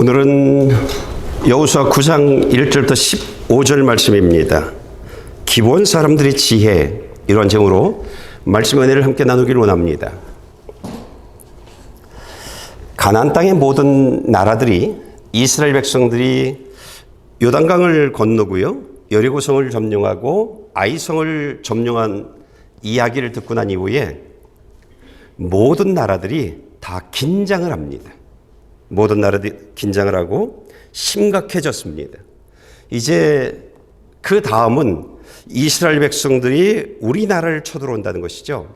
오늘은 여호수아 9장 1절부터 15절 말씀입니다. 기본 사람들의 지혜, 이런 제목으로 말씀 은혜를 함께 나누기를 원합니다. 가나안 땅의 모든 나라들이, 이스라엘 백성들이 요단강을 건너고요, 여리고성을 점령하고 아이성을 점령한 이야기를 듣고 난 이후에 모든 나라들이 다 긴장을 합니다. 모든 나라들이 긴장을 하고 심각해졌습니다. 이제 그 다음은 이스라엘 백성들이 우리나라를 쳐들어온다는 것이죠.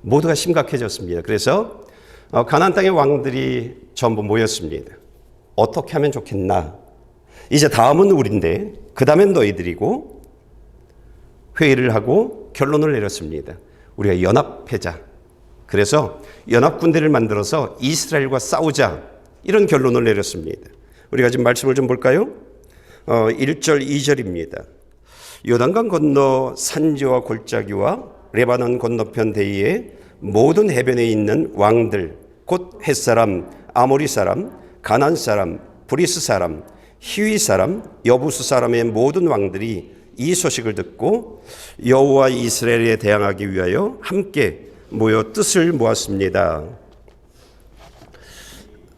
모두가 심각해졌습니다. 그래서 가나안 땅의 왕들이 전부 모였습니다. 어떻게 하면 좋겠나? 이제 다음은 우리인데 그 다음엔 너희들이고, 회의를 하고 결론을 내렸습니다. 우리가 연합하자. 그래서 연합군대를 만들어서 이스라엘과 싸우자, 이런 결론을 내렸습니다. 우리가 지금 말씀을 좀 볼까요? 1절 2절입니다. 요단강 건너 산지와 골짜기와 레바논 건너편 대위에 모든 해변에 있는 왕들, 곧 헷사람, 아모리 사람, 가나안 사람, 브리스 사람, 히위 사람, 여부스 사람의 모든 왕들이 이 소식을 듣고 여호와 이스라엘에 대항하기 위하여 함께 모여 뜻을 모았습니다.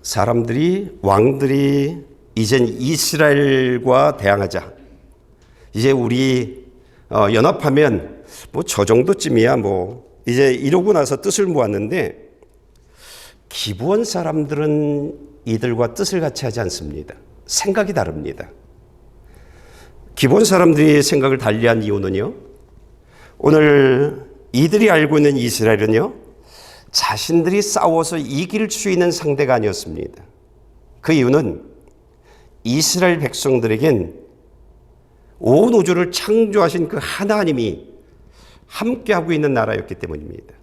사람들이, 왕들이 이젠 이스라엘과 대항하자. 이제 우리 연합하면 뭐 저 정도쯤이야 뭐, 이제 이러고 나서 뜻을 모았는데, 기브온 사람들은 이들과 뜻을 같이 하지 않습니다. 생각이 다릅니다. 기브온 사람들이 생각을 달리한 이유는요, 오늘 이들이 알고 있는 이스라엘은요, 자신들이 싸워서 이길 수 있는 상대가 아니었습니다. 그 이유는 이스라엘 백성들에겐 온 우주를 창조하신 그 하나님이 함께하고 있는 나라였기 때문입니다.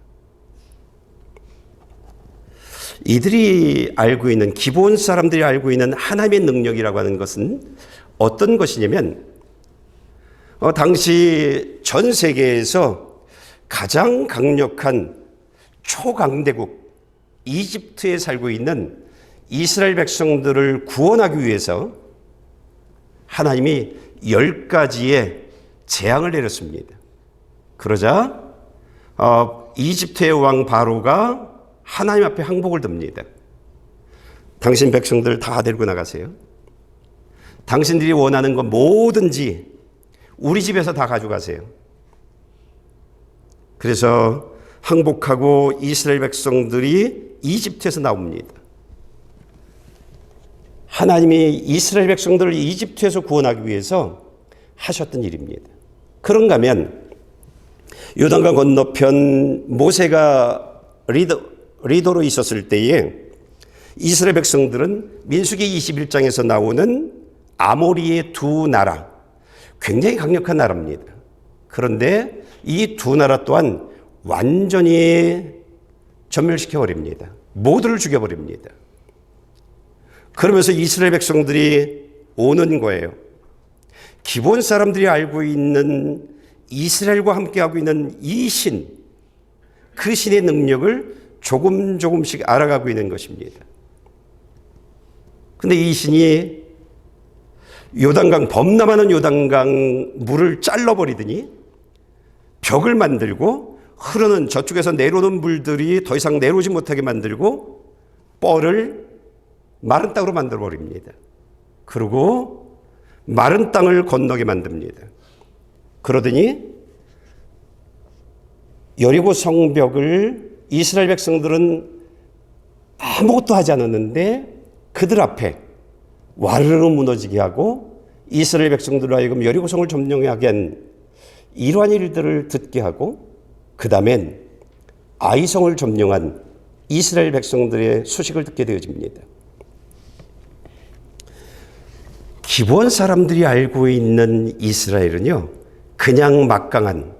이들이 알고 있는, 기본 사람들이 알고 있는 하나님의 능력이라고 하는 것은 어떤 것이냐면, 당시 전 세계에서 가장 강력한 초강대국 이집트에 살고 있는 이스라엘 백성들을 구원하기 위해서 하나님이 10가지의 재앙을 내렸습니다. 그러자 이집트의 왕 바로가 하나님 앞에 항복을 듭니다. 당신 백성들 다 데리고 나가세요. 당신들이 원하는 것 뭐든지 우리 집에서 다 가져가세요. 그래서 항복하고 이스라엘 백성들이 이집트에서 나옵니다. 하나님이 이스라엘 백성들을 이집트에서 구원하기 위해서 하셨던 일입니다. 그런가 하면 요단강 건너편 모세가 리더로 있었을 때에 이스라엘 백성들은 민수기 21장에서 나오는 아모리의 두 나라, 굉장히 강력한 나라입니다. 그런데 이 두 나라 또한 완전히 전멸시켜버립니다. 모두를 죽여버립니다. 그러면서 이스라엘 백성들이 오는 거예요. 기본 사람들이 알고 있는 이스라엘과 함께하고 있는 이 신, 그 신의 능력을 조금씩 알아가고 있는 것입니다. 근데 이 신이 요단강, 범람하는 요단강 물을 잘라버리더니 벽을 만들고 흐르는, 저쪽에서 내려오는 물들이 더 이상 내려오지 못하게 만들고 뻘을 마른 땅으로 만들어버립니다. 그리고 마른 땅을 건너게 만듭니다. 그러더니 여리고 성벽을 이스라엘 백성들은 아무것도 하지 않았는데 그들 앞에 와르르 무너지게 하고 이스라엘 백성들로 하여금 여리고성을 점령하게 한 이러한 일들을 듣게 하고, 그 다음엔 아이성을 점령한 이스라엘 백성들의 소식을 듣게 되어집니다. 기본 사람들이 알고 있는 이스라엘은요, 그냥 막강한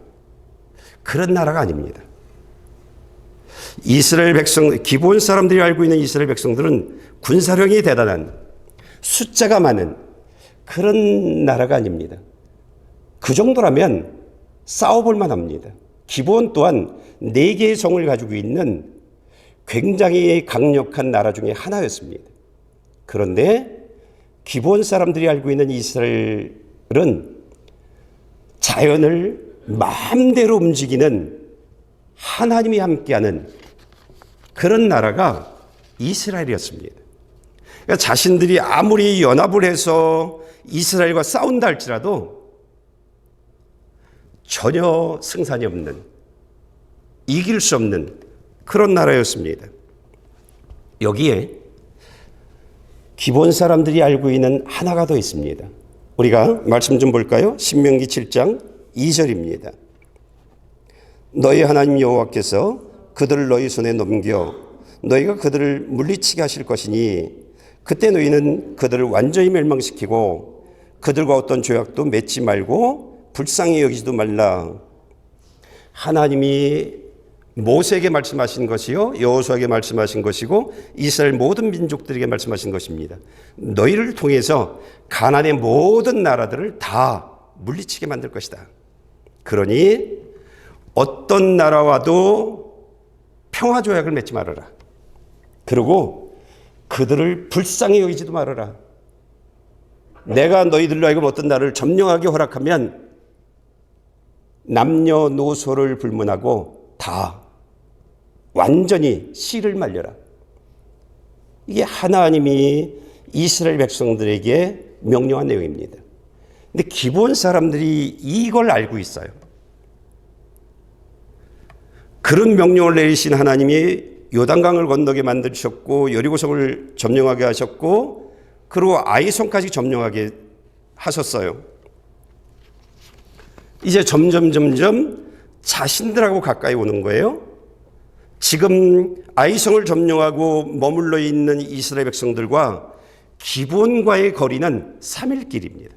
그런 나라가 아닙니다. 이스라엘 백성, 기본 사람들이 알고 있는 이스라엘 백성들은 군사력이 대단한, 숫자가 많은 그런 나라가 아닙니다. 그 정도라면 싸워볼 만합니다. 기본 또한 4개의 성을 가지고 있는 굉장히 강력한 나라 중에 하나였습니다. 그런데 기브온 사람들이 알고 있는 이스라엘은 자연을 마음대로 움직이는 하나님이 함께하는 그런 나라가 이스라엘이었습니다. 그러니까 자신들이 아무리 연합을 해서 이스라엘과 싸운다 할지라도 전혀 승산이 없는, 이길 수 없는 그런 나라였습니다. 여기에 기본 사람들이 알고 있는 하나가 더 있습니다. 우리가 말씀 좀 볼까요? 신명기 7장 2절입니다. 너희 하나님 여호와께서 그들을 너희 손에 넘겨 너희가 그들을 물리치게 하실 것이니 그때 너희는 그들을 완전히 멸망시키고 그들과 어떤 조약도 맺지 말고 불쌍히 여기지도 말라. 하나님이 모세에게 말씀하신 것이요 여호수아에게 말씀하신 것이고 이스라엘 모든 민족들에게 말씀하신 것입니다. 너희를 통해서 가나안의 모든 나라들을 다 물리치게 만들 것이다. 그러니 어떤 나라와도 평화조약을 맺지 말아라. 그리고 그들을 불쌍히 여기지도 말아라. 내가 너희들로 하여금 어떤 나라를 점령하게 허락하면 남녀노소를 불문하고 다 완전히 씨를 말려라. 이게 하나님이 이스라엘 백성들에게 명령한 내용입니다. 근데 기본 사람들이 이걸 알고 있어요. 그런 명령을 내리신 하나님이 요단강을 건너게 만드셨고 여리고성을 점령하게 하셨고 그리고 아이성까지 점령하게 하셨어요. 이제 점점 자신들하고 가까이 오는 거예요. 지금 아이성을 점령하고 머물러 있는 이스라엘 백성들과 기본과의 거리는 3일길입니다.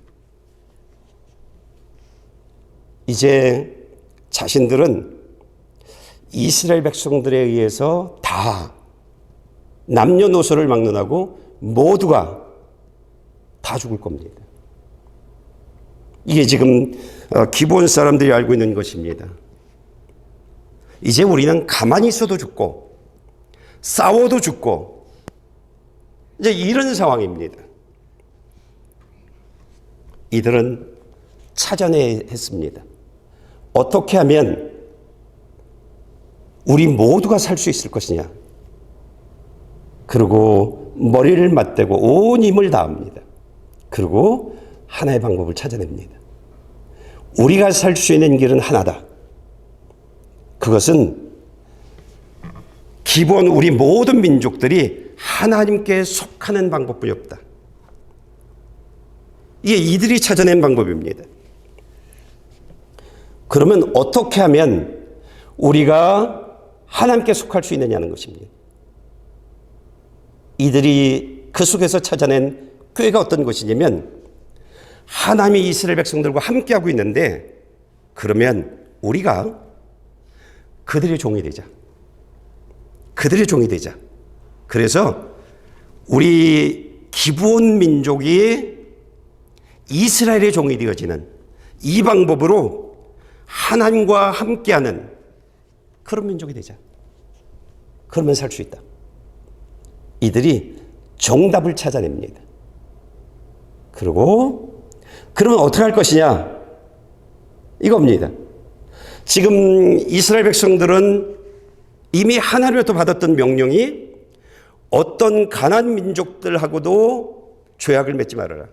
이제 자신들은 이스라엘 백성들에 의해서 다 남녀노소를 막론하고 모두가 다 죽을 겁니다. 이게 지금 기본 사람들이 알고 있는 것입니다. 이제 우리는 가만히 있어도 죽고 싸워도 죽고 이제 이런 상황입니다. 이들은 찾아내야 했습니다. 어떻게 하면 우리 모두가 살 수 있을 것이냐. 그리고 머리를 맞대고 온 힘을 다합니다. 그리고 하나의 방법을 찾아냅니다. 우리가 살 수 있는 길은 하나다. 그것은 기본 우리 모든 민족들이 하나님께 속하는 방법뿐이 없다. 이게 이들이 찾아낸 방법입니다. 그러면 어떻게 하면 우리가 하나님께 속할 수 있느냐는 것입니다. 이들이 그 속에서 찾아낸 꾀가 어떤 것이냐면 하나님이 이스라엘 백성들과 함께하고 있는데 그러면 우리가 그들의 종이 되자. 그들의 종이 되자. 그래서 우리 기브온 민족이 이스라엘의 종이 되어지는 이 방법으로 하나님과 함께하는 그런 민족이 되자. 그러면 살 수 있다. 이들이 정답을 찾아냅니다. 그리고 그러면 어떻게 할 것이냐? 이겁니다. 지금 이스라엘 백성들은 이미 하나님으로부터 받았던 명령이 어떤 가나안 민족들하고도 조약을 맺지 말아라.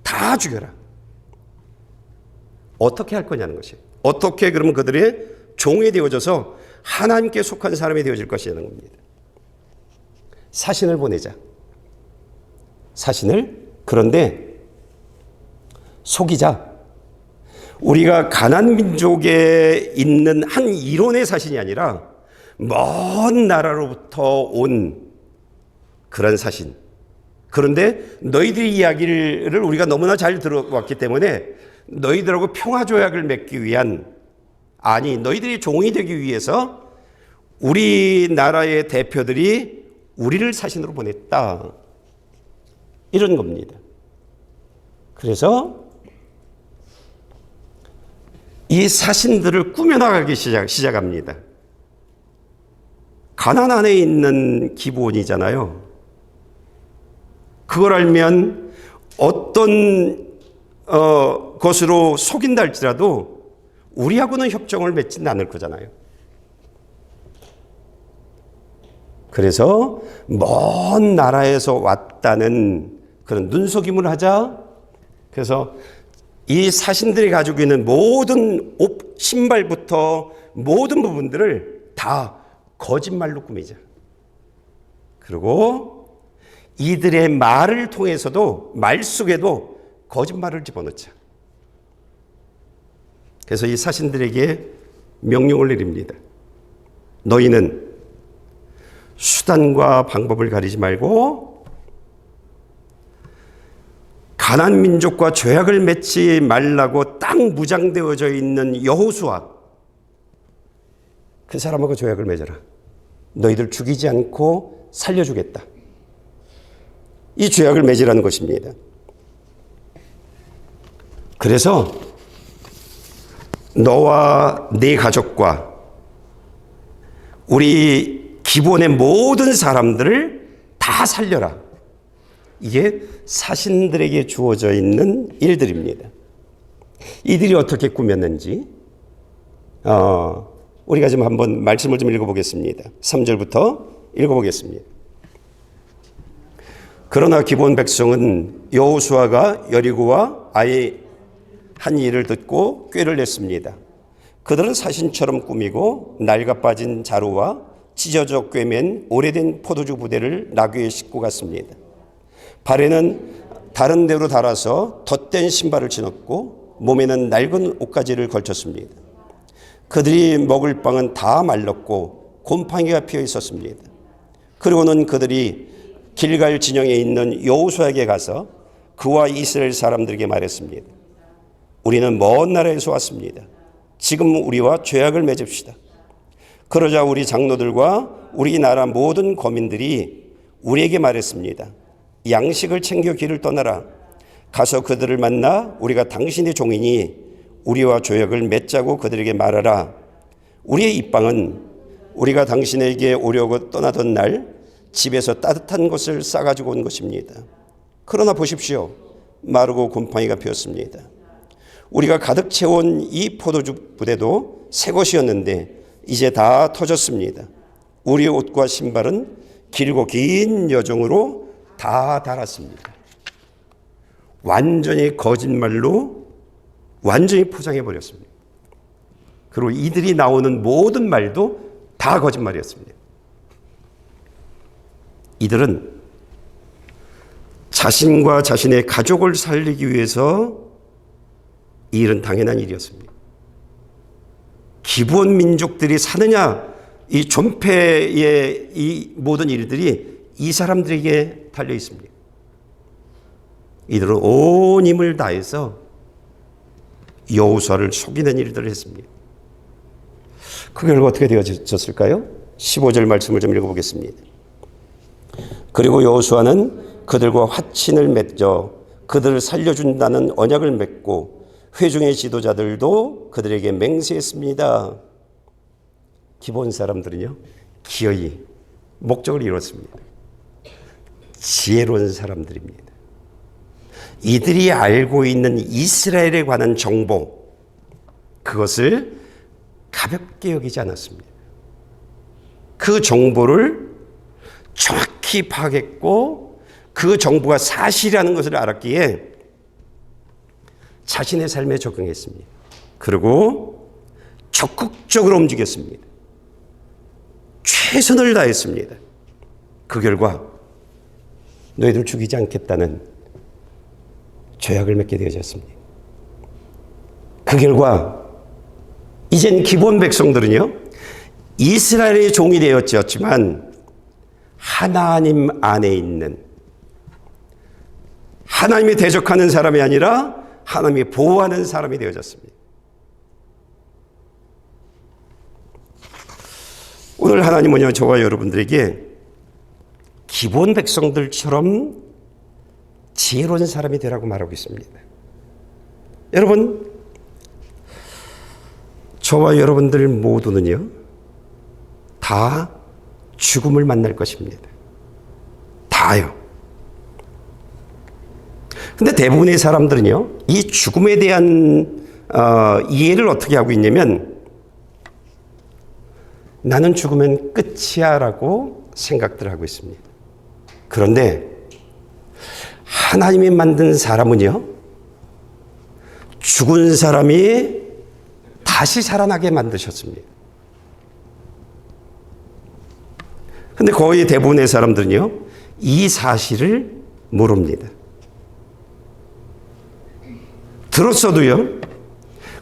다 죽여라. 어떻게 할 거냐는 것이에요. 어떻게 그러면 그들의 종이 되어져서 하나님께 속한 사람이 되어질 것이라는 겁니다. 사신을 보내자. 사신을. 그런데 속이자. 우리가 가나안 민족에 있는 한 이론의 사신이 아니라 먼 나라로부터 온 그런 사신. 그런데 너희들의 이야기를 우리가 너무나 잘 들어왔기 때문에 너희들하고 평화조약을 맺기 위한, 아니 너희들이 종이 되기 위해서 우리나라의 대표들이 우리를 사신으로 보냈다. 이런 겁니다. 그래서 이 사신들을 꾸며나가기 시작합니다. 가나안 안에 있는 기브온이잖아요. 그걸 알면 어떤 것으로 속인다 할지라도 우리하고는 협정을 맺지는 않을 거잖아요. 그래서 먼 나라에서 왔다는 그런 눈속임을 하자. 그래서 이 사신들이 가지고 있는 모든 옷, 신발부터 모든 부분들을 다 거짓말로 꾸미자. 그리고 이들의 말을 통해서도 말 속에도 거짓말을 집어넣자. 그래서 이 사신들에게 명령을 내립니다. 너희는 수단과 방법을 가리지 말고 가나안 민족과 조약을 맺지 말라고 딱 무장되어져 있는 여호수아, 그 사람하고 조약을 맺어라. 너희들 죽이지 않고 살려주겠다. 이 조약을 맺으라는 것입니다. 그래서 너와 네 가족과 우리 기본의 모든 사람들을 다 살려라. 이게 사신들에게 주어져 있는 일들입니다. 이들이 어떻게 꾸몄는지 우리가 좀 한번 말씀을 좀 읽어보겠습니다. 3절부터 읽어보겠습니다. 그러나 기본 백성은 여호수아가 여리고와 아이 한 일을 듣고 꾀를 냈습니다. 그들은 사신처럼 꾸미고 낡아 빠진 자루와 찢어져 꿰맨 오래된 포도주 부대를 나귀에 싣고 갔습니다. 발에는 다른 데로 달아서 덧댄 신발을 신었고 몸에는 낡은 옷가지를 걸쳤습니다. 그들이 먹을 빵은 다 말랐고 곰팡이가 피어 있었습니다. 그리고는 그들이 길갈 진영에 있는 여호수아에게 가서 그와 이스라엘 사람들에게 말했습니다. 우리는 먼 나라에서 왔습니다. 지금 우리와 조약을 맺읍시다. 그러자 우리 장로들과 우리나라 모든 거민들이 우리에게 말했습니다. 양식을 챙겨 길을 떠나라. 가서 그들을 만나 우리가 당신의 종이니 우리와 조약을 맺자고 그들에게 말하라. 우리의 입방은 우리가 당신에게 오려고 떠나던 날 집에서 따뜻한 것을 싸가지고 온 것입니다. 그러나 보십시오. 마르고 곰팡이가 피었습니다. 우리가 가득 채운 이 포도주 부대도 새 것이었는데 이제 다 터졌습니다. 우리의 옷과 신발은 길고 긴 여정으로 다 닳았습니다. 완전히 거짓말로 완전히 포장해버렸습니다. 그리고 이들이 나오는 모든 말도 다 거짓말이었습니다. 이들은 자신과 자신의 가족을 살리기 위해서 이 일은 당연한 일이었습니다. 기본 민족들이 사느냐, 이 존폐의 이 모든 일들이 이 사람들에게 달려 있습니다. 이들은 온 힘을 다해서 여호수아를 속이는 일들을 했습니다. 그 결과 어떻게 되어졌을까요? 15절 말씀을 좀 읽어보겠습니다. 그리고 여호수아는 그들과 화친을 맺어 그들을 살려준다는 언약을 맺고 회중의 지도자들도 그들에게 맹세했습니다. 기본 사람들은요, 기어이 목적을 이뤘습니다. 지혜로운 사람들입니다. 이들이 알고 있는 이스라엘에 관한 정보, 그것을 가볍게 여기지 않았습니다. 그 정보를 정확히 파악했고 그 정보가 사실이라는 것을 알았기에 자신의 삶에 적용했습니다. 그리고 적극적으로 움직였습니다. 최선을 다했습니다. 그 결과 너희들 죽이지 않겠다는 조약을 맺게 되어졌습니다. 그 결과 이젠 기본 백성들은요, 이스라엘의 종이 되었지만 하나님 안에 있는, 하나님이 대적하는 사람이 아니라 하나님이 보호하는 사람이 되어졌습니다. 오늘 하나님은요, 저와 여러분들에게 기본 백성들처럼 지혜로운 사람이 되라고 말하고 있습니다. 여러분, 저와 여러분들 모두는요, 다 죽음을 만날 것입니다. 다요. 근데 대부분의 사람들은요, 이 죽음에 대한 이해를 어떻게 하고 있냐면, 나는 죽으면 끝이야 라고 생각들 하고 있습니다. 그런데 하나님이 만든 사람은요, 죽은 사람이 다시 살아나게 만드셨습니다. 근데 거의 대부분의 사람들은요, 이 사실을 모릅니다. 들었어도요,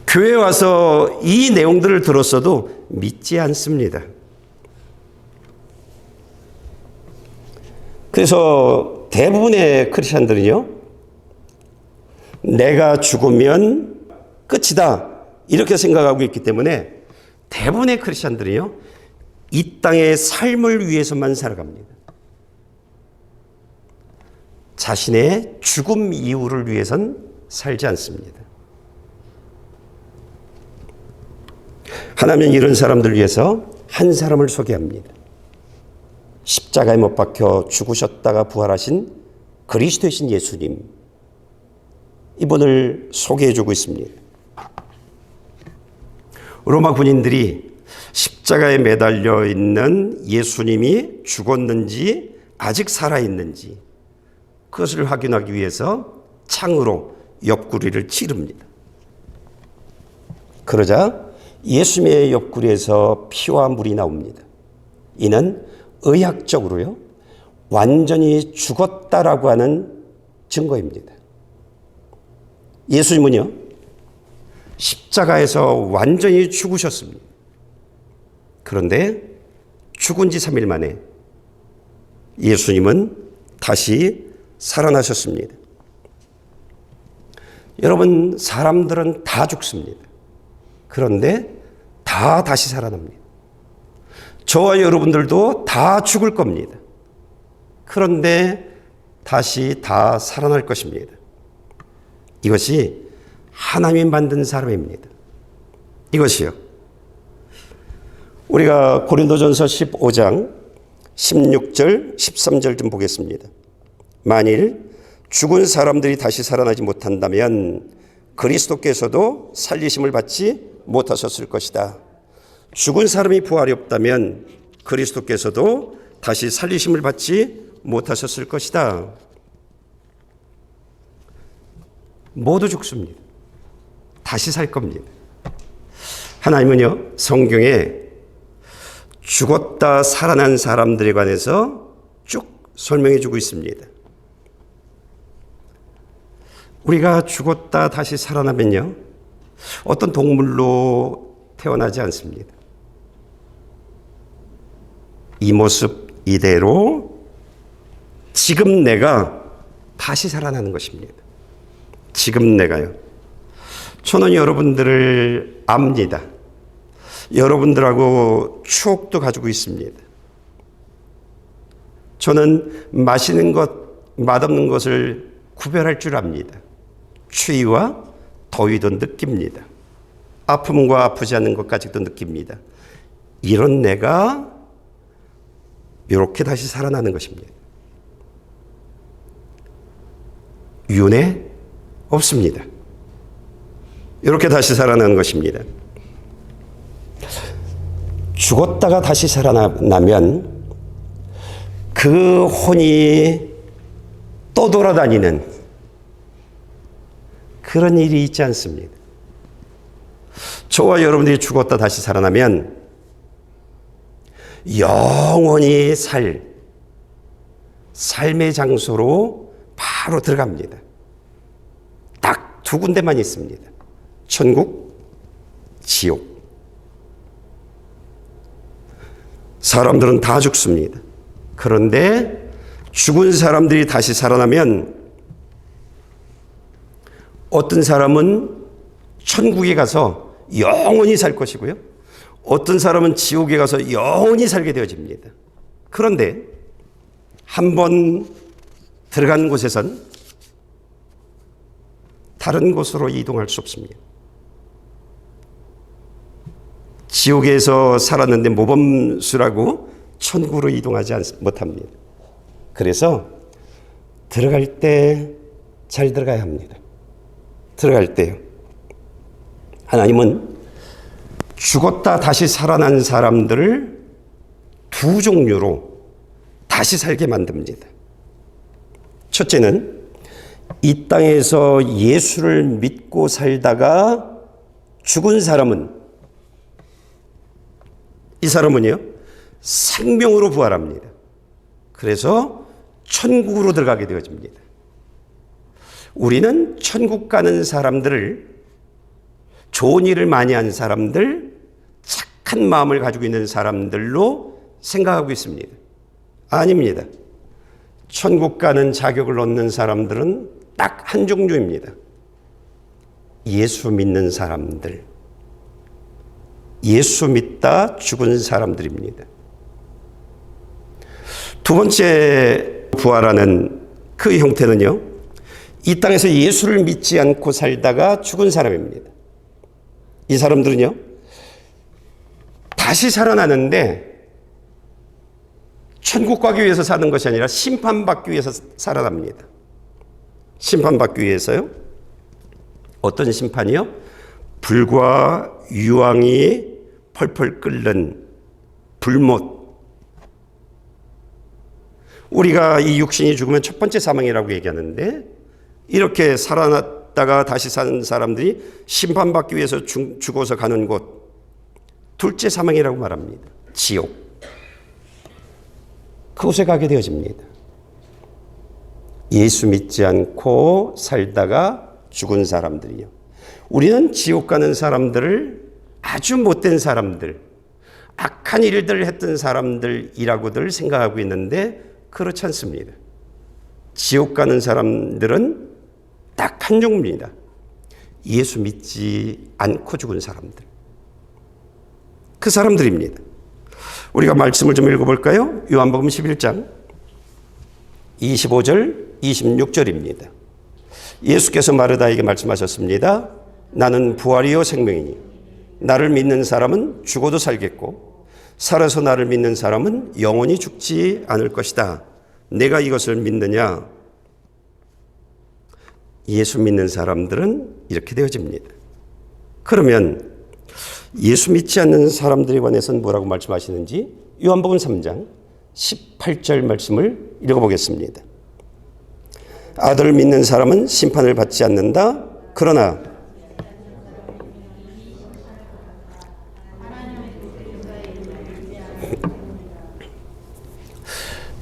교회 와서 이 내용들을 들었어도 믿지 않습니다. 그래서 대부분의 크리스천들은요, 내가 죽으면 끝이다 이렇게 생각하고 있기 때문에 대부분의 크리스천들이요, 이 땅의 삶을 위해서만 살아갑니다. 자신의 죽음 이후를 위해선 살지 않습니다. 하나님은 이런 사람들을 위해서 한 사람을 소개합니다. 십자가에 못 박혀 죽으셨다가 부활하신 그리스도이신 예수님, 이분을 소개해주고 있습니다. 로마 군인들이 십자가에 매달려 있는 예수님이 죽었는지 아직 살아있는지 그것을 확인하기 위해서 창으로 옆구리를 찌릅니다. 그러자 예수님의 옆구리에서 피와 물이 나옵니다. 이는 의학적으로요, 완전히 죽었다라고 하는 증거입니다. 예수님은요, 십자가에서 완전히 죽으셨습니다. 그런데 죽은 지 3일 만에 예수님은 다시 살아나셨습니다. 여러분, 사람들은 다 죽습니다. 그런데 다 다시 살아납니다. 저와 여러분들도 다 죽을 겁니다. 그런데 다시 다 살아날 것입니다. 이것이 하나님이 만든 사람입니다. 이것이요, 우리가 고린도전서 15장 16절 13절 좀 보겠습니다. 만일 죽은 사람들이 다시 살아나지 못한다면 그리스도께서도 살리심을 받지 못하셨을 것이다. 죽은 사람이 부활이 없다면 그리스도께서도 다시 살리심을 받지 못하셨을 것이다. 모두 죽습니다. 다시 살 겁니다. 하나님은요, 성경에 죽었다 살아난 사람들에 관해서 쭉 설명해 주고 있습니다. 우리가 죽었다 다시 살아나면요, 어떤 동물로 태어나지 않습니다. 이 모습 이대로 지금 내가 다시 살아나는 것입니다. 지금 내가요. 저는 여러분들을 압니다. 여러분들하고 추억도 가지고 있습니다. 저는 맛있는 것, 맛없는 것을 구별할 줄 압니다. 추위와 더위도 느낍니다. 아픔과 아프지 않는 것까지도 느낍니다. 이런 내가 이렇게 다시 살아나는 것입니다. 윤회 없습니다. 이렇게 다시 살아나는 것입니다. 죽었다가 다시 살아나면 그 혼이 또 돌아다니는 그런 일이 있지 않습니다. 저와 여러분들이 죽었다 다시 살아나면 영원히 삶의 장소로 바로 들어갑니다. 딱 두 군데만 있습니다. 천국, 지옥. 사람들은 다 죽습니다. 그런데 죽은 사람들이 다시 살아나면 어떤 사람은 천국에 가서 영원히 살 것이고요, 어떤 사람은 지옥에 가서 영원히 살게 되어집니다. 그런데 한번 들어간 곳에선 다른 곳으로 이동할 수 없습니다. 지옥에서 살았는데 모범수라고 천국으로 이동하지 못합니다. 그래서 들어갈 때 잘 들어가야 합니다. 들어갈 때요. 하나님은 죽었다 다시 살아난 사람들을 두 종류로 다시 살게 만듭니다. 첫째는 이 땅에서 예수를 믿고 살다가 죽은 사람은, 이 사람은요, 생명으로 부활합니다. 그래서 천국으로 들어가게 되어집니다. 우리는 천국 가는 사람들을, 좋은 일을 많이 한 사람들, 착한 마음을 가지고 있는 사람들로 생각하고 있습니다. 아닙니다. 천국 가는 자격을 얻는 사람들은 딱 한 종류입니다. 예수 믿는 사람들. 예수 믿다 죽은 사람들입니다. 두 번째 부활하는 그 형태는요, 이 땅에서 예수를 믿지 않고 살다가 죽은 사람입니다. 이 사람들은요, 다시 살아나는데 천국 가기 위해서 사는 것이 아니라 심판받기 위해서 살아납니다. 심판받기 위해서요. 어떤 심판이요? 불과 유황이 펄펄 끓는 불못. 우리가 이 육신이 죽으면 첫 번째 사망이라고 얘기하는데, 이렇게 살아났다가 다시 사는 사람들이 심판받기 위해서 죽어서 가는 곳, 둘째 사망이라고 말합니다. 지옥. 그곳에 가게 되어집니다. 예수 믿지 않고 살다가 죽은 사람들이요. 우리는 지옥 가는 사람들을 아주 못된 사람들, 악한 일들을 했던 사람들이라고들 생각하고 있는데 그렇지 않습니다. 지옥 가는 사람들은 딱 한 종류입니다. 예수 믿지 않고 죽은 사람들. 그 사람들입니다. 우리가 말씀을 좀 읽어볼까요? 요한복음 11장 25절 26절입니다. 예수께서 마르다에게 말씀하셨습니다. 나는 부활이요 생명이니 나를 믿는 사람은 죽어도 살겠고 살아서 나를 믿는 사람은 영원히 죽지 않을 것이다. 내가 이것을 믿느냐? 예수 믿는 사람들은 이렇게 되어집니다. 그러면 예수 믿지 않는 사람들에 관해서는 뭐라고 말씀하시는지 요한복음 3장 18절 말씀을 읽어보겠습니다. 아들을 믿는 사람은 심판을 받지 않는다. 그러나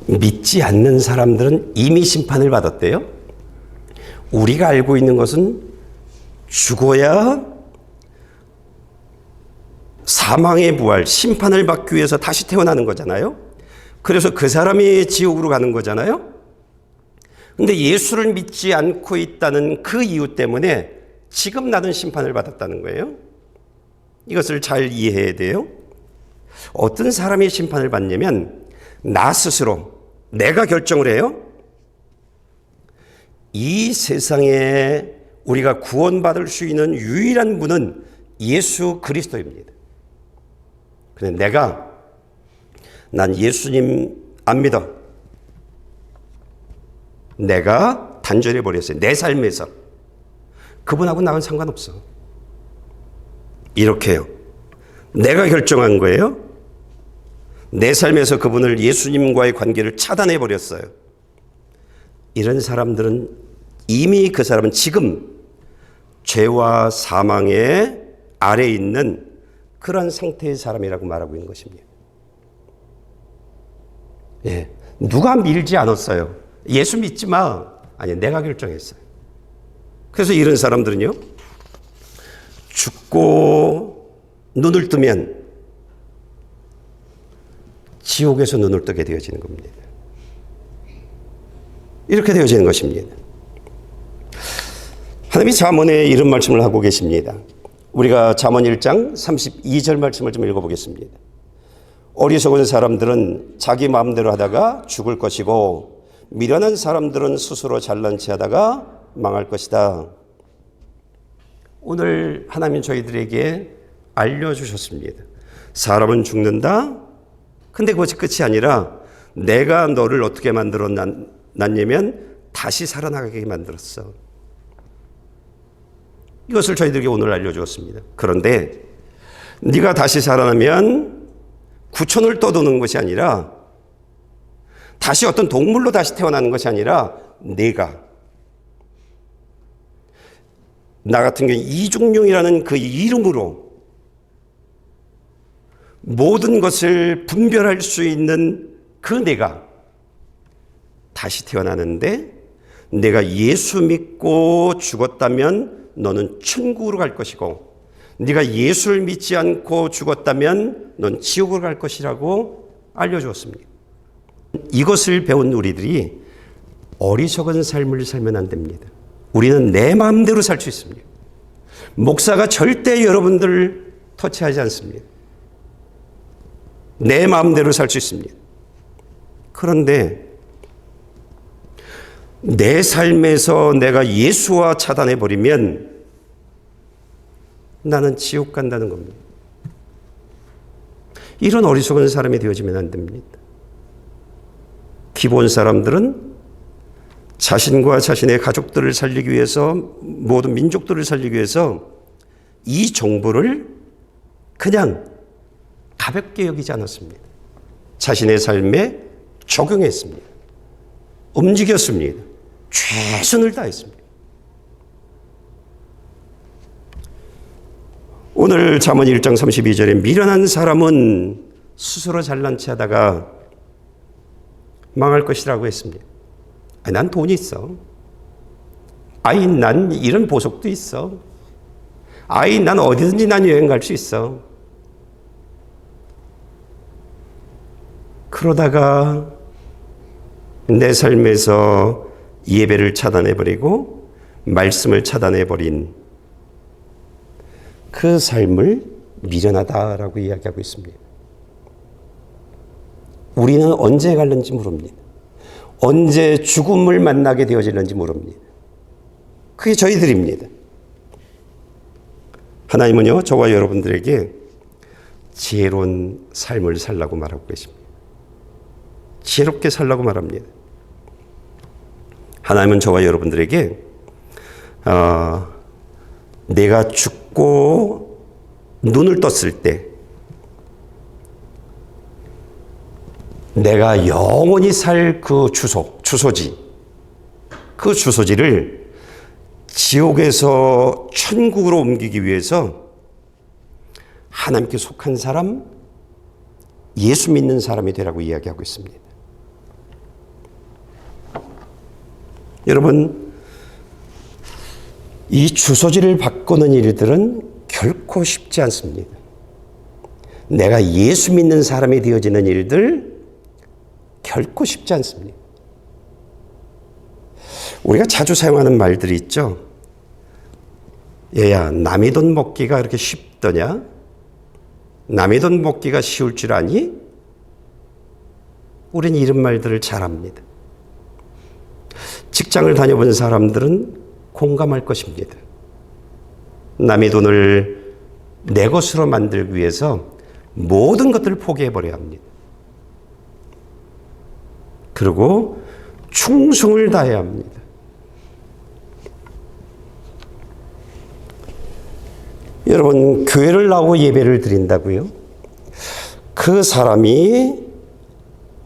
믿지 않는 사람들은 이미 심판을 받았대요. 우리가 알고 있는 것은 죽어야 사망의 부활, 심판을 받기 위해서 다시 태어나는 거잖아요. 그래서 그 사람이 지옥으로 가는 거잖아요. 근데 예수를 믿지 않고 있다는 그 이유 때문에 지금 나는 심판을 받았다는 거예요. 이것을 잘 이해해야 돼요. 어떤 사람이 심판을 받냐면 나 스스로, 내가 결정을 해요. 이 세상에 우리가 구원받을 수 있는 유일한 분은 예수 그리스도입니다. 그런데 난 예수님 안 믿어. 내가 단절해 버렸어요. 내 삶에서. 그분하고 나는 상관없어. 이렇게요. 내가 결정한 거예요. 내 삶에서 그분을, 예수님과의 관계를 차단해 버렸어요. 이런 사람들은 이미 그 사람은 지금 죄와 사망의 아래에 있는 그런 상태의 사람이라고 말하고 있는 것입니다. 예, 누가 밀지 않았어요. 예수 믿지 마. 아니, 내가 결정했어요. 그래서 이런 사람들은요, 죽고 눈을 뜨면 지옥에서 눈을 뜨게 되어지는 겁니다. 이렇게 되어지는 것입니다. 하나님이 잠언에 이런 말씀을 하고 계십니다. 우리가 잠언 1장 32절 말씀을 좀 읽어보겠습니다. 어리석은 사람들은 자기 마음대로 하다가 죽을 것이고 미련한 사람들은 스스로 잘난 체 하다가 망할 것이다. 오늘 하나님 저희들에게 알려주셨습니다. 사람은 죽는다. 근데 그것이 끝이 아니라 내가 너를 어떻게 만들어 놨냐면 다시 살아나게 만들었어. 이것을 저희들에게 오늘 알려주었습니다. 그런데 네가 다시 살아나면 구천을 떠도는 것이 아니라 다시 어떤 동물로 다시 태어나는 것이 아니라 내가 나 같은 경우 이중룡이라는 그 이름으로 모든 것을 분별할 수 있는 그 내가 다시 태어나는데 내가 예수 믿고 죽었다면 너는 천국으로 갈 것이고 네가 예수를 믿지 않고 죽었다면 넌 지옥으로 갈 것이라고 알려주었습니다. 이것을 배운 우리들이 어리석은 삶을 살면 안 됩니다. 우리는 내 마음대로 살 수 있습니다. 목사가 절대 여러분들을 터치하지 않습니다. 내 마음대로 살 수 있습니다. 그런데 내 삶에서 내가 예수와 차단해버리면 나는 지옥 간다는 겁니다. 이런 어리석은 사람이 되어지면 안 됩니다. 기본 사람들은 자신과 자신의 가족들을 살리기 위해서 모든 민족들을 살리기 위해서 이 정보를 그냥 가볍게 여기지 않았습니다. 자신의 삶에 적용했습니다. 움직였습니다. 최선을 다했습니다. 오늘 잠언 1장 32절에 미련한 사람은 스스로 잘난 체 하다가 망할 것이라고 했습니다. 난 돈이 있어. 난 이런 보석도 있어. 난 어디든지 난 여행 갈 수 있어. 그러다가 내 삶에서 예배를 차단해버리고 말씀을 차단해버린 그 삶을 미련하다라고 이야기하고 있습니다. 우리는 언제 갈는지 모릅니다. 언제 죽음을 만나게 되어지는지 모릅니다. 그게 저희들입니다. 하나님은요, 저와 여러분들에게 지혜로운 삶을 살라고 말하고 계십니다. 지혜롭게 살라고 말합니다. 하나님은 저와 여러분들에게 내가 죽고 눈을 떴을 때 내가 영원히 살 그 주소지, 그 주소지를 지옥에서 천국으로 옮기기 위해서 하나님께 속한 사람, 예수 믿는 사람이 되라고 이야기하고 있습니다. 여러분, 이 주소지를 바꾸는 일들은 결코 쉽지 않습니다. 내가 예수 믿는 사람이 되어지는 일들 결코 쉽지 않습니다. 우리가 자주 사용하는 말들이 있죠. 얘야, 남의 돈 먹기가 그렇게 쉽더냐? 남의 돈 먹기가 쉬울 줄 아니? 우린 이런 말들을 잘 합니다. 직장을 다녀본 사람들은 공감할 것입니다. 남의 돈을 내 것으로 만들기 위해서 모든 것들을 포기해버려야 합니다. 그리고 충성을 다해야 합니다. 여러분, 교회를 나오고 예배를 드린다고요? 그 사람이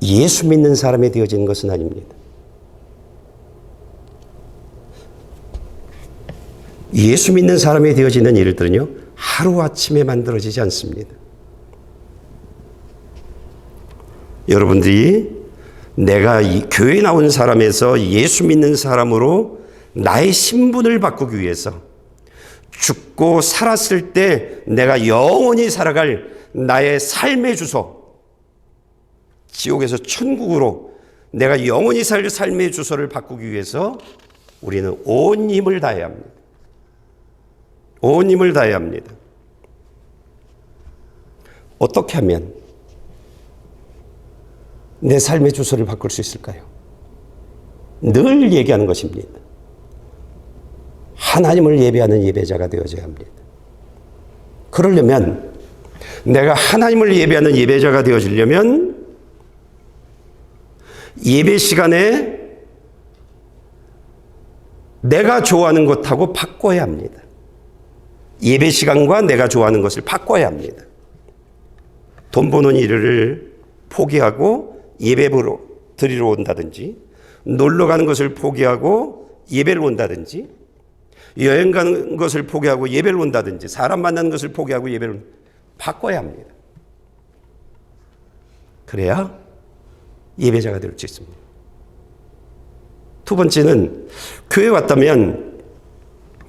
예수 믿는 사람이 되어지는 것은 아닙니다. 예수 믿는 사람이 되어지는 일들은요, 하루아침에 만들어지지 않습니다. 여러분들이 내가 이 교회에 나온 사람에서 예수 믿는 사람으로 나의 신분을 바꾸기 위해서 죽고 살았을 때 내가 영원히 살아갈 나의 삶의 주소, 지옥에서 천국으로 내가 영원히 살 삶의 주소를 바꾸기 위해서 우리는 온 힘을 다해야 합니다. 온 힘을 다해야 합니다. 어떻게 하면 내 삶의 주소를 바꿀 수 있을까요? 늘 얘기하는 것입니다. 하나님을 예배하는 예배자가 되어져야 합니다. 그러려면, 내가 하나님을 예배하는 예배자가 되어지려면 예배 시간에 내가 좋아하는 것하고 바꿔야 합니다. 예배 시간과 내가 좋아하는 것을 바꿔야 합니다. 돈 버는 일을 포기하고 예배로 드리러 온다든지, 놀러 가는 것을 포기하고 예배를 온다든지, 여행 가는 것을 포기하고 예배를 온다든지, 사람 만나는 것을 포기하고 예배를 바꿔야 합니다. 그래야 예배자가 될 수 있습니다. 두 번째는, 교회 왔다면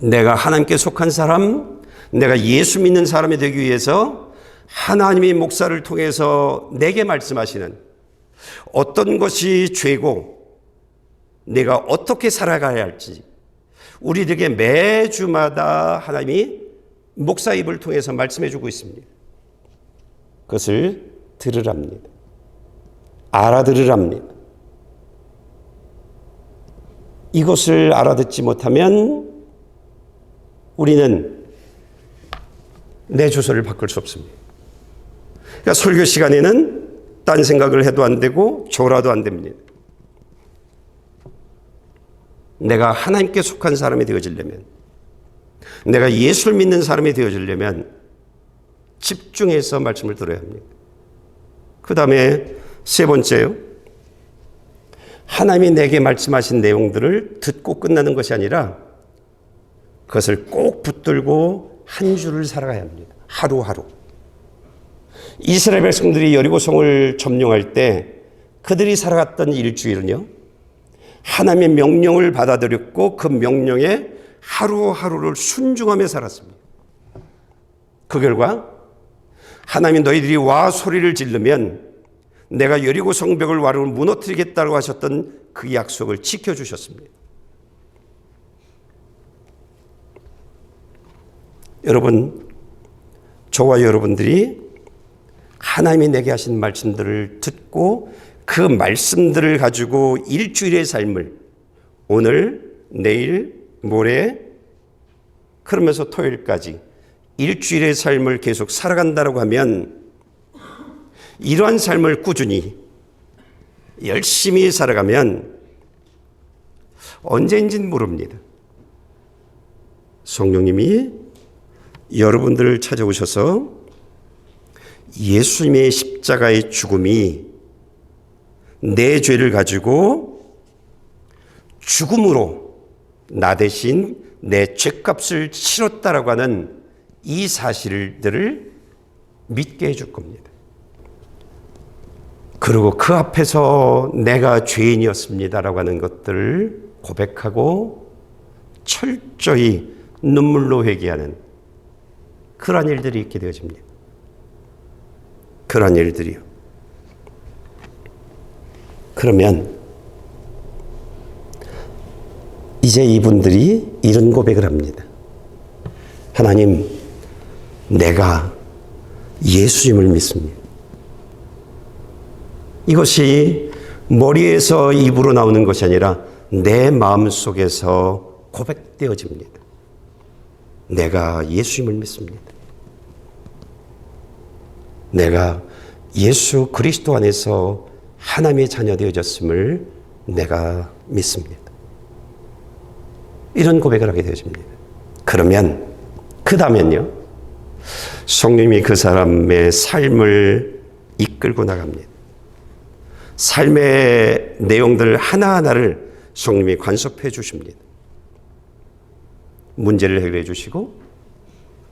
내가 하나님께 속한 사람, 내가 예수 믿는 사람이 되기 위해서 하나님의 목사를 통해서 내게 말씀하시는 어떤 것이 죄고 내가 어떻게 살아가야 할지 우리에게 매주마다 하나님이 목사 입을 통해서 말씀해 주고 있습니다. 그것을 들으랍니다. 알아들으랍니다. 이것을 알아듣지 못하면 우리는 내 주소를 바꿀 수 없습니다. 그러니까 설교 시간에는 딴 생각을 해도 안 되고 졸아도 안 됩니다. 내가 하나님께 속한 사람이 되어지려면, 내가 예수를 믿는 사람이 되어지려면 집중해서 말씀을 들어야 합니다. 그 다음에 세 번째요. 하나님이 내게 말씀하신 내용들을 듣고 끝나는 것이 아니라 그것을 꼭 붙들고 한 주를 살아가야 합니다. 하루하루. 이스라엘 백성들이 여리고성을 점령할 때 그들이 살아갔던 일주일은요, 하나님의 명령을 받아들였고 그 명령에 하루하루를 순종하며 살았습니다. 그 결과 하나님이 너희들이 와 소리를 지르면 내가 여리고 성벽을 와로 무너뜨리겠다고 하셨던 그 약속을 지켜주셨습니다. 여러분, 저와 여러분들이 하나님이 내게 하신 말씀들을 듣고 그 말씀들을 가지고 일주일의 삶을 오늘, 내일, 모레 그러면서 토요일까지 일주일의 삶을 계속 살아간다고 하면 이러한 삶을 꾸준히 열심히 살아가면 언제인지는 모릅니다. 성령님이 여러분들을 찾아오셔서 예수님의 십자가의 죽음이 내 죄를 가지고 죽음으로 나 대신 내 죄값을 치렀다라고 하는 이 사실들을 믿게 해줄 겁니다. 그리고 그 앞에서 내가 죄인이었습니다라고 하는 것들을 고백하고 철저히 눈물로 회개하는 그러한 일들이 있게 되어집니다. 그러한 일들이요. 그러면 이제 이분들이 이런 고백을 합니다. 하나님, 내가 예수님을 믿습니다. 이것이 머리에서 입으로 나오는 것이 아니라 내 마음속에서 고백되어집니다. 내가 예수님을 믿습니다. 내가 예수 그리스도 안에서 하나님의 자녀 되어졌음을 내가 믿습니다. 이런 고백을 하게 되어집니다. 그러면 그 다음엔요, 성령님이 그 사람의 삶을 이끌고 나갑니다. 삶의 내용들 하나하나를 성령님이 간섭해 주십니다. 문제를 해결해 주시고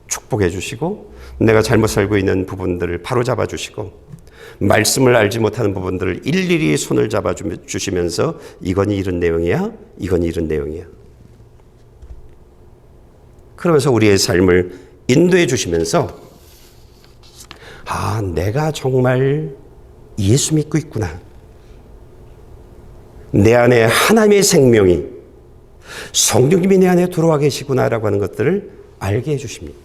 축복해 주시고 내가 잘못 살고 있는 부분들을 바로잡아 주시고 말씀을 알지 못하는 부분들을 일일이 손을 잡아 주시면서 이건 이런 내용이야, 이건 이런 내용이야. 그러면서 우리의 삶을 인도해 주시면서 내가 정말 예수 믿고 있구나. 내 안에 하나님의 생명이 성령님이 내 안에 들어와 계시구나라고 하는 것들을 알게 해주십니다.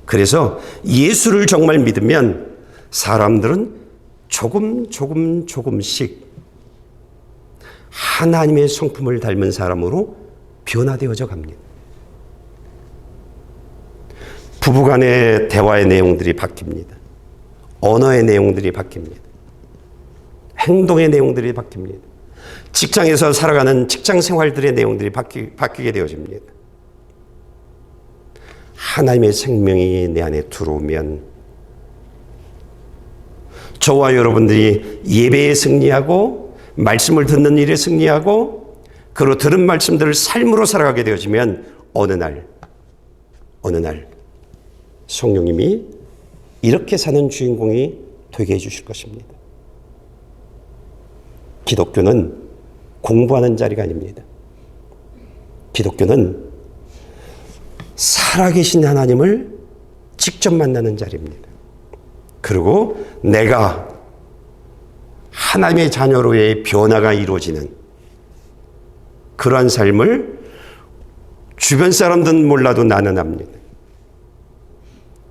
그래서 예수를 정말 믿으면 사람들은 조금씩 하나님의 성품을 닮은 사람으로 변화되어져 갑니다. 부부간의 대화의 내용들이 바뀝니다. 언어의 내용들이 바뀝니다. 행동의 내용들이 바뀝니다. 직장에서 살아가는 직장 생활들의 내용들이 바뀌게 되어집니다. 하나님의 생명이 내 안에 들어오면 저와 여러분들이 예배에 승리하고 말씀을 듣는 일에 승리하고 그리고 들은 말씀들을 삶으로 살아가게 되어지면 어느 날 성령님이 이렇게 사는 주인공이 되게 해주실 것입니다. 기독교는 공부하는 자리가 아닙니다. 기독교는 살아계신 하나님을 직접 만나는 자리입니다. 그리고 내가 하나님의 자녀로의 변화가 이루어지는 그러한 삶을 주변 사람들은 몰라도 나는 압니다.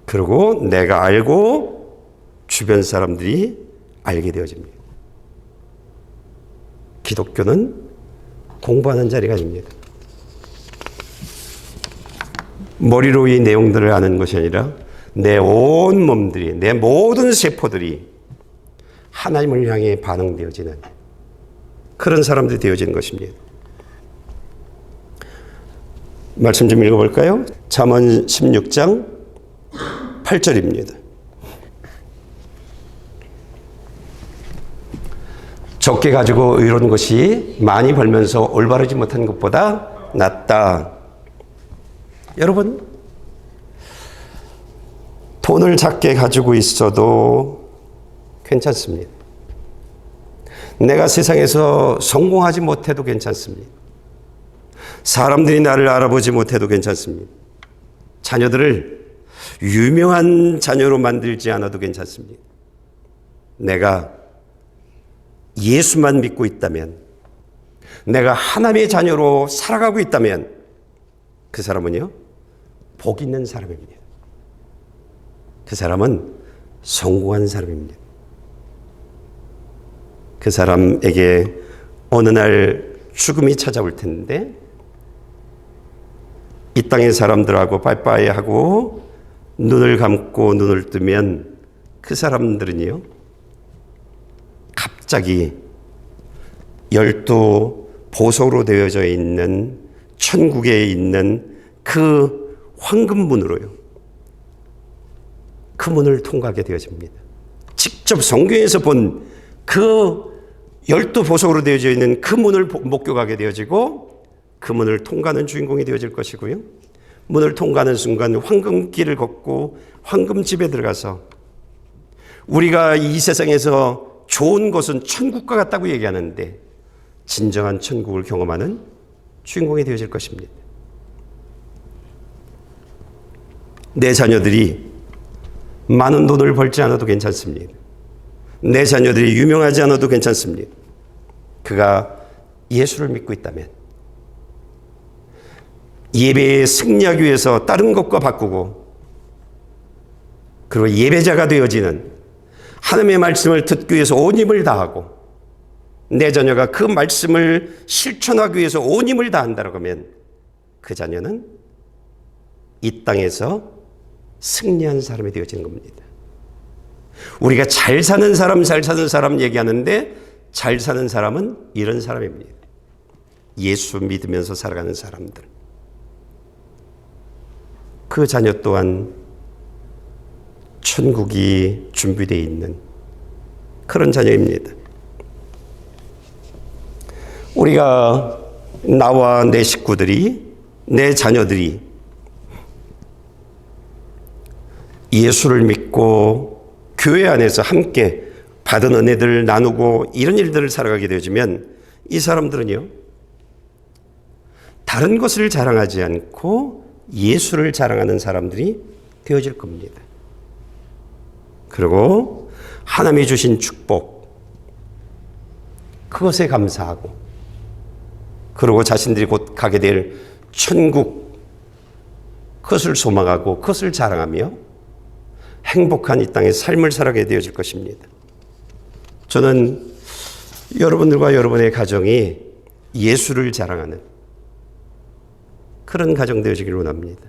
그리고 내가 알고 주변 사람들이 알게 되어집니다. 기독교는 공부하는 자리가 아닙니다. 머리로 이 내용들을 아는 것이 아니라 내 온 몸들이, 내 모든 세포들이 하나님을 향해 반응되어지는 그런 사람들이 되어지는 것입니다. 말씀 좀 읽어볼까요? 잠언 16장 8절입니다. 적게 가지고 의로운 것이 많이 벌면서 올바르지 못한 것보다 낫다. 여러분, 돈을 작게 가지고 있어도 괜찮습니다. 내가 세상에서 성공하지 못해도 괜찮습니다. 사람들이 나를 알아보지 못해도 괜찮습니다. 자녀들을 유명한 자녀로 만들지 않아도 괜찮습니다. 내가 예수만 믿고 있다면, 내가 하나님의 자녀로 살아가고 있다면 그 사람은요, 복 있는 사람입니다. 그 사람은 성공한 사람입니다. 그 사람에게 어느 날 죽음이 찾아올 텐데 이 땅의 사람들하고 빠이빠이 하고 눈을 감고 눈을 뜨면 그 사람들은요, 갑자기 12보석으로 되어져 있는 천국에 있는 그 황금문으로요, 그 문을 통과하게 되어집니다. 직접 성경에서 본 그 12보석으로 되어져 있는 그 문을 목격하게 되어지고 그 문을 통과하는 주인공이 되어질 것이고요. 문을 통과하는 순간 황금길을 걷고 황금집에 들어가서 우리가 이 세상에서 좋은 것은 천국과 같다고 얘기하는데 진정한 천국을 경험하는 주인공이 되어질 것입니다. 내 자녀들이 많은 돈을 벌지 않아도 괜찮습니다. 내 자녀들이 유명하지 않아도 괜찮습니다. 그가 예수를 믿고 있다면, 예배에 승리하기 위해서 다른 것과 바꾸고 그리고 예배자가 되어지는 하나님의 말씀을 듣기 위해서 온 힘을 다하고 내 자녀가 그 말씀을 실천하기 위해서 온 힘을 다한다고 하면 그 자녀는 이 땅에서 승리한 사람이 되어지는 겁니다. 우리가 잘 사는 사람 얘기하는데 잘 사는 사람은 이런 사람입니다. 예수 믿으면서 살아가는 사람들. 그 자녀 또한 천국이 준비되어 있는 그런 자녀입니다. 우리가, 나와 내 식구들이, 내 자녀들이 예수를 믿고 교회 안에서 함께 받은 은혜들을 나누고 이런 일들을 살아가게 되어지면 이 사람들은요, 다른 것을 자랑하지 않고 예수를 자랑하는 사람들이 되어질 겁니다. 그리고 하나님이 주신 축복, 그것에 감사하고, 그리고 자신들이 곧 가게 될 천국, 그것을 소망하고 그것을 자랑하며 행복한 이 땅의 삶을 살아가게 되어질 것입니다. 저는 여러분들과 여러분의 가정이 예수를 자랑하는 그런 가정 되어지기를 원합니다.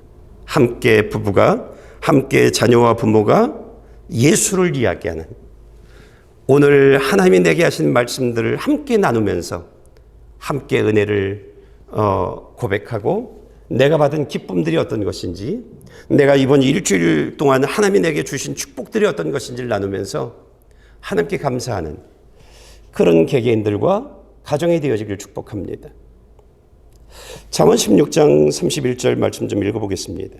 함께 부부가, 함께 자녀와 부모가 예수를 이야기하는, 오늘 하나님이 내게 하신 말씀들을 함께 나누면서 함께 은혜를 고백하고 내가 받은 기쁨들이 어떤 것인지, 내가 이번 일주일 동안 하나님이 내게 주신 축복들이 어떤 것인지를 나누면서 하나님께 감사하는 그런 개개인들과 가정이 되어지기를 축복합니다. 잠언 16장 31절 말씀 좀 읽어보겠습니다.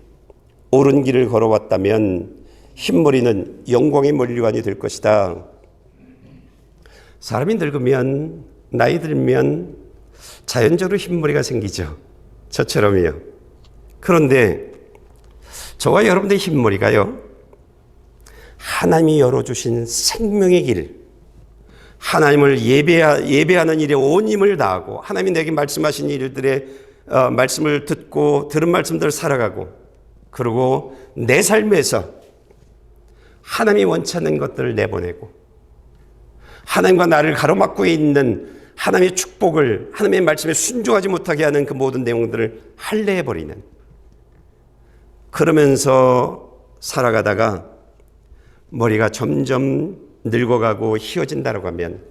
옳은 길을 걸어왔다면 흰머리는 영광의 머리관이 될 것이다. 사람이 늙으면, 나이 들면 자연적으로 흰머리가 생기죠. 저처럼요. 그런데 저와 여러분들의 흰머리가요, 하나님이 열어주신 생명의 길, 하나님을 예배하는 일에 온 힘을 다하고 하나님이 내게 말씀하신 일들의 말씀을 듣고 들은 말씀대로 살아가고, 그리고 내 삶에서 하나님이 원치 않는 것들을 내보내고 하나님과 나를 가로막고 있는 하나님의 축복을, 하나님의 말씀에 순종하지 못하게 하는 그 모든 내용들을 할례해버리는, 그러면서 살아가다가 머리가 점점 늙어가고 휘어진다고 하면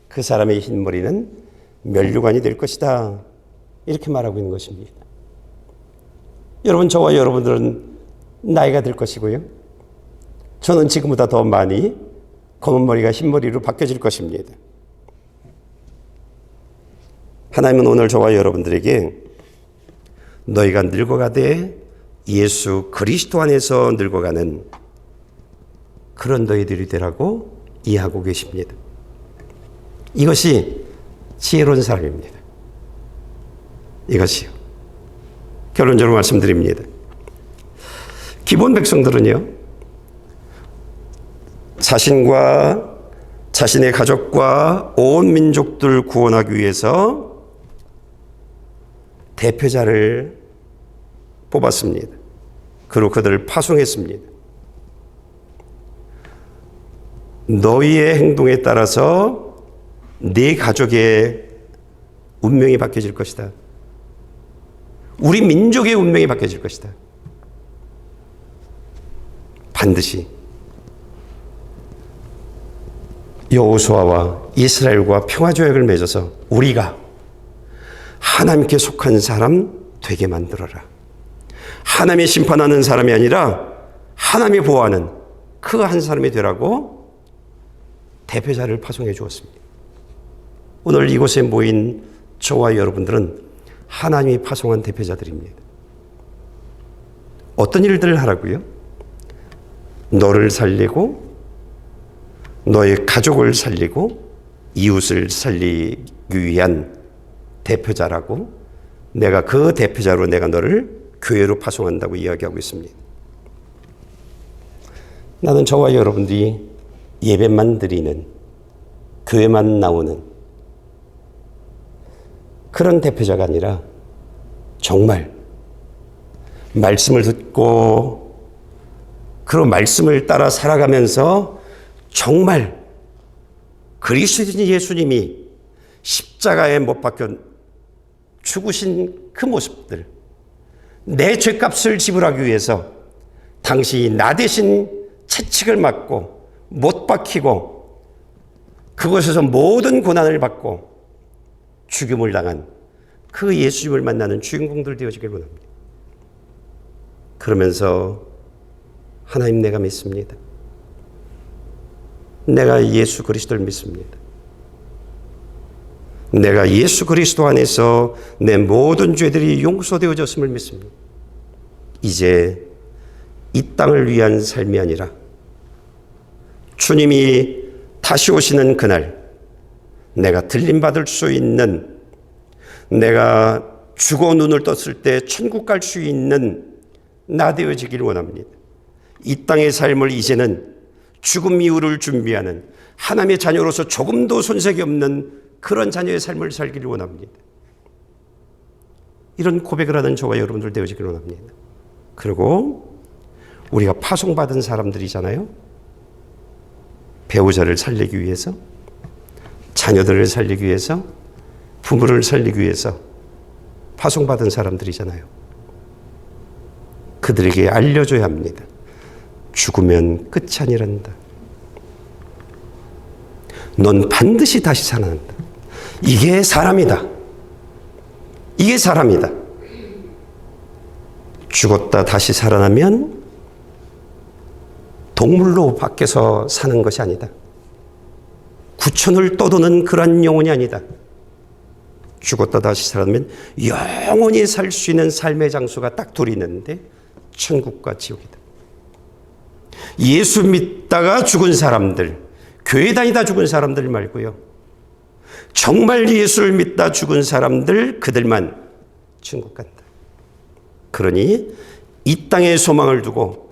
그 사람의 흰머리는 면류관이 될 것이다. 이렇게 말하고 있는 것입니다. 여러분, 저와 여러분들은 나이가 들 것이고요. 저는 지금보다 더 많이 검은 머리가 흰머리로 바뀌어질 것입니다. 하나님은 오늘 저와 여러분들에게 너희가 늙어가되 예수 그리스도 안에서 늙어가는 그런 너희들이 되라고 이해하고 계십니다. 이것이 지혜로운 사람입니다. 이것이요. 결론적으로 말씀드립니다. 기본 백성들은요, 자신과 자신의 가족과 온 민족들 구원하기 위해서 대표자를 뽑았습니다. 그리고 그들을 파송했습니다. 너희의 행동에 따라서 네 가족의 운명이 바뀌어질 것이다. 우리 민족의 운명이 바뀌어질 것이다. 반드시 여호수아와 이스라엘과 평화조약을 맺어서 우리가 하나님께 속한 사람 되게 만들어라. 하나님이 심판하는 사람이 아니라 하나님이 보호하는 그 한 사람이 되라고 대표자를 파송해 주었습니다. 오늘 이곳에 모인 저와 여러분들은 하나님이 파송한 대표자들입니다. 어떤 일들을 하라고요? 너를 살리고 너의 가족을 살리고 이웃을 살리기 위한 대표자라고, 내가 그 대표자로 내가 너를 교회로 파송한다고 이야기하고 있습니다. 나는 저와 여러분들이 예배만 드리는, 교회만 나오는 그런 대표자가 아니라 정말 말씀을 듣고 그런 말씀을 따라 살아가면서 정말 그리스도인 예수님이 십자가에 못 박혀 죽으신 그 모습들, 내 죄값을 지불하기 위해서 당신이 나 대신 채찍을 맞고 못 박히고 그곳에서 모든 고난을 받고 죽임을 당한 그 예수님을 만나는 주인공들 되어지길 원합니다. 그러면서 하나님, 내가 믿습니다. 내가 예수 그리스도를 믿습니다. 내가 예수 그리스도 안에서 내 모든 죄들이 용서되어졌음을 믿습니다. 이제 이 땅을 위한 삶이 아니라 주님이 다시 오시는 그날 내가 들림받을 수 있는, 내가 죽어 눈을 떴을 때 천국 갈 수 있는 나 되어지길 원합니다. 이 땅의 삶을 이제는 죽음 이후를 준비하는 하나님의 자녀로서 조금도 손색이 없는 그런 자녀의 삶을 살기를 원합니다. 이런 고백을 하는 저와 여러분들 되어지길 원합니다. 그리고 우리가 파송받은 사람들이잖아요. 배우자를 살리기 위해서, 자녀들을 살리기 위해서, 부모를 살리기 위해서 파송받은 사람들이잖아요. 그들에게 알려줘야 합니다. 죽으면 끝이 아니란다. 넌 반드시 다시 살아난다. 이게 사람이다. 이게 사람이다. 죽었다 다시 살아나면 동물로 밖에서 사는 것이 아니다. 구천을 떠도는 그런 영혼이 아니다. 죽었다 다시 살아나면 영원히 살 수 있는 삶의 장소가 딱 둘이 있는데 천국과 지옥이다. 예수 믿다가 죽은 사람들, 교회 다니다 죽은 사람들 말고요. 정말 예수를 믿다 죽은 사람들, 그들만 천국 간다. 그러니 이 땅에 소망을 두고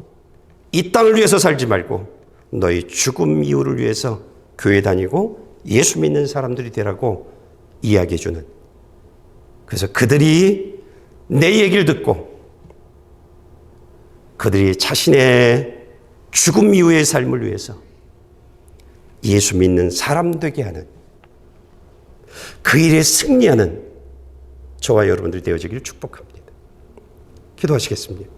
이 땅을 위해서 살지 말고 너희 죽음 이후를 위해서 교회 다니고 예수 믿는 사람들이 되라고 이야기해 주는, 그래서 그들이 내 얘기를 듣고 그들이 자신의 죽음 이후의 삶을 위해서 예수 믿는 사람 되게 하는, 그 일에 승리하는 저와 여러분들이 되어지기를 축복합니다. 기도하시겠습니다.